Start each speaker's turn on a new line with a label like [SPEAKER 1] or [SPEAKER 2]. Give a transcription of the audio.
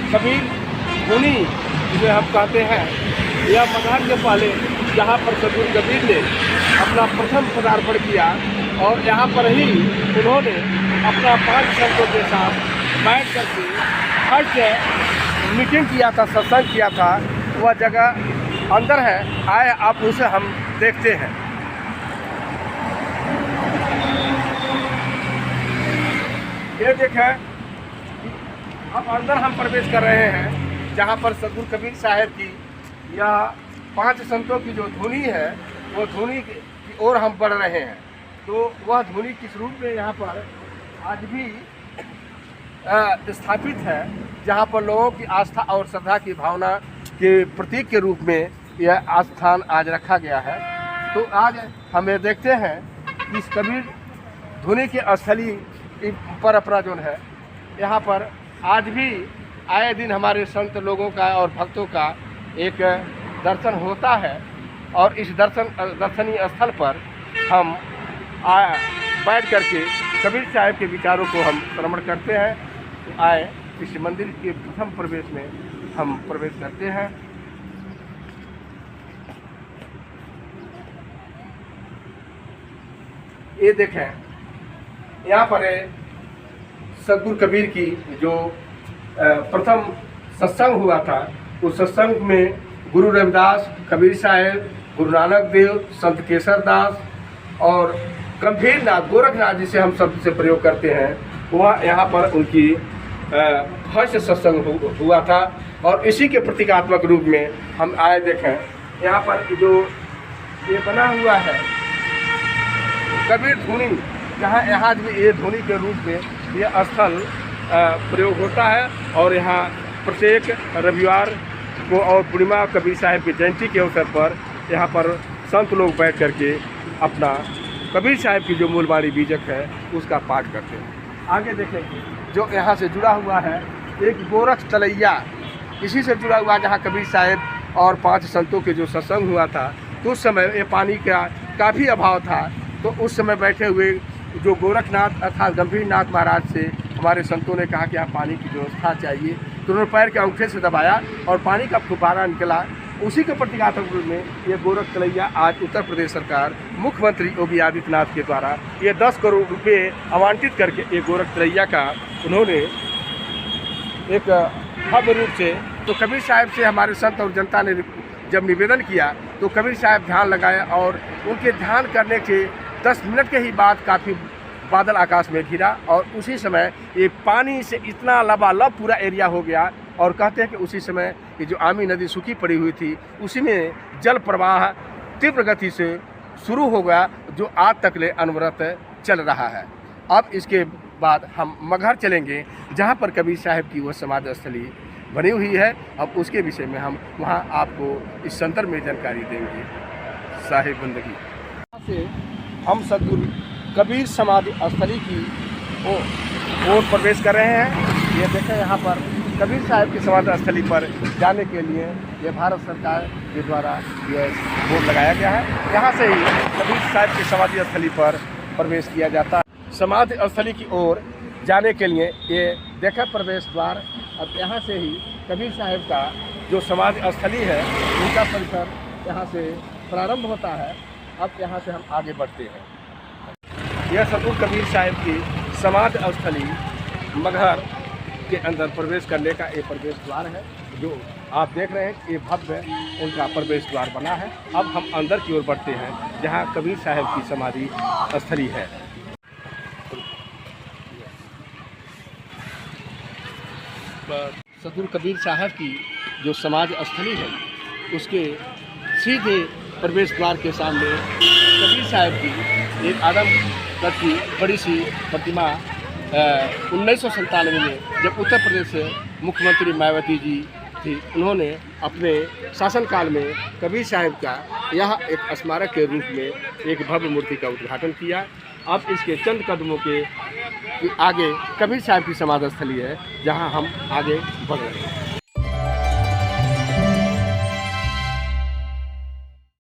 [SPEAKER 1] कबीर धुनी जिसे हम कहते हैं, यह मगहर के पहले यहाँ पर सदगुरु कबीर ने अपना प्रथम पदार्पण किया और यहाँ पर ही उन्होंने अपना 5 संतों के साथ बैठ करके फर्स्ट मीटिंग किया था, सत्संग किया था। वह जगह अंदर है, आए आप उसे हम देखते हैं। ये देखें, अब अंदर हम प्रवेश कर रहे हैं जहाँ पर सदगुरु कबीर साहब की या 5 संतों की जो धुनी है वो धुनी की ओर हम बढ़ रहे हैं। तो वह धुनी किस रूप में यहाँ पर आज भी स्थापित है, जहाँ पर लोगों की आस्था और श्रद्धा की भावना के प्रतीक के रूप में यह स्थान आज रखा गया है। तो आज हमें देखते हैं कि इस कबीर धुनी के स्थली पर अपना जो है यहाँ पर आज भी आए दिन हमारे संत लोगों का और भक्तों का एक दर्शन होता है। और इस दर्शनीय स्थल पर हम बैठ करके कबीर साहब के विचारों को हम श्रवण करते हैं। तो आए इस मंदिर के प्रथम प्रवेश में हम प्रवेश करते हैं। ये देखें, यहाँ पर सदगुरु कबीर की जो प्रथम सत्संग हुआ था, उस सत्संग में गुरु रविदास, कबीर साहब, गुरु नानक देव, संत केसर दास और गंभीर नाथ, गोरखनाथ जिसे हम शब्द से प्रयोग करते हैं, वह यहाँ पर उनकी फर्स्ट सत्संग हुआ था। और इसी के प्रतीकात्मक रूप में हम आए देखें। यहाँ पर जो ये बना हुआ है कबीर धुनी, जहाँ यहाँ भी ये धुनी के रूप में यह स्थल प्रयोग होता है। और यहाँ प्रत्येक रविवार को और पूर्णिमा कबीर साहब की जयंती के अवसर पर यहाँ पर संत लोग बैठ करके अपना कबीर साहब की जो मूलवाणी बीजक है उसका पाठ करते हैं। आगे देखेंगे जो यहाँ से जुड़ा हुआ है एक गोरख तलैया, इसी से जुड़ा हुआ, जहाँ कबीर साहब और 5 संतों के जो सत्संग हुआ था तो उस समय ये पानी का काफ़ी अभाव था। तो उस समय बैठे हुए जो गोरखनाथ अर्थात गंभीर नाथ महाराज से हमारे संतों ने कहा कि यहाँ पानी की व्यवस्था चाहिए। तो उन्होंने पैर के अंगूठे से दबाया और पानी का फुब्बारा निकला। उसी के प्रतीकात्मक रूप में ये गोरख तलैया आज उत्तर प्रदेश सरकार मुख्यमंत्री योगी आदित्यनाथ के द्वारा ये 10 करोड़ रुपये आवंटित करके ये गोरख तलैया का उन्होंने एक भव्य रूप से, तो कबीर साहब से हमारे संत और जनता ने जब निवेदन किया तो कबीर साहब ध्यान लगाए और उनके ध्यान करने के 10 मिनट के ही बाद काफ़ी बादल आकाश में घिरा और उसी समय ये पानी से इतना लबालब पूरा एरिया हो गया। और कहते हैं कि उसी समय ये जो आमी नदी सूखी पड़ी हुई थी उसी में जल प्रवाह तीव्र गति से शुरू हो गया, जो आज तक ले अनवरत चल रहा है। अब इसके बाद हम मगहर चलेंगे जहाँ पर कबीर साहब की वो समाधि स्थली बनी हुई है। अब उसके विषय में हम वहाँ आपको इस संदर्भ में जानकारी देंगे। साहिब बंदगी से हम सदगुरु कबीर समाधि स्थली की ओर प्रवेश कर रहे हैं। ये देखें, यहाँ पर कबीर साहब की समाधि स्थली पर जाने के लिए ये भारत सरकार के द्वारा ये बोर्ड लगाया गया है। यहाँ से ही कबीर साहब की समाधि स्थली पर प्रवेश किया जाता है। समाधि स्थली की ओर जाने के लिए ये देखें प्रवेश द्वार। अब यहाँ से ही कबीर साहब का जो समाधि स्थली है उनका परिसर यहाँ से प्रारंभ होता है। अब यहाँ से हम आगे बढ़ते हैं। यह सदगुरु कबीर साहब की समाधि स्थली मगहर के अंदर प्रवेश करने का एक प्रवेश द्वार है, जो आप देख रहे हैं। ये भव्य उनका प्रवेश द्वार बना है। अब हम अंदर की ओर बढ़ते हैं जहाँ कबीर साहब की समाधि स्थली है। सदगुरु कबीर साहब की जो समाधि स्थली है उसके सीधे प्रवेश द्वार के सामने कबीर साहब की एक आदमकद की बड़ी सी प्रतिमा 1997 में जब उत्तर प्रदेश से मुख्यमंत्री मायावती जी थी, उन्होंने अपने शासनकाल में कबीर साहब का यह एक स्मारक के रूप में एक भव्य मूर्ति का उद्घाटन किया। अब इसके चंद कदमों के आगे कबीर साहब की समाधि स्थली है, जहां हम आगे बढ़ रहे हैं।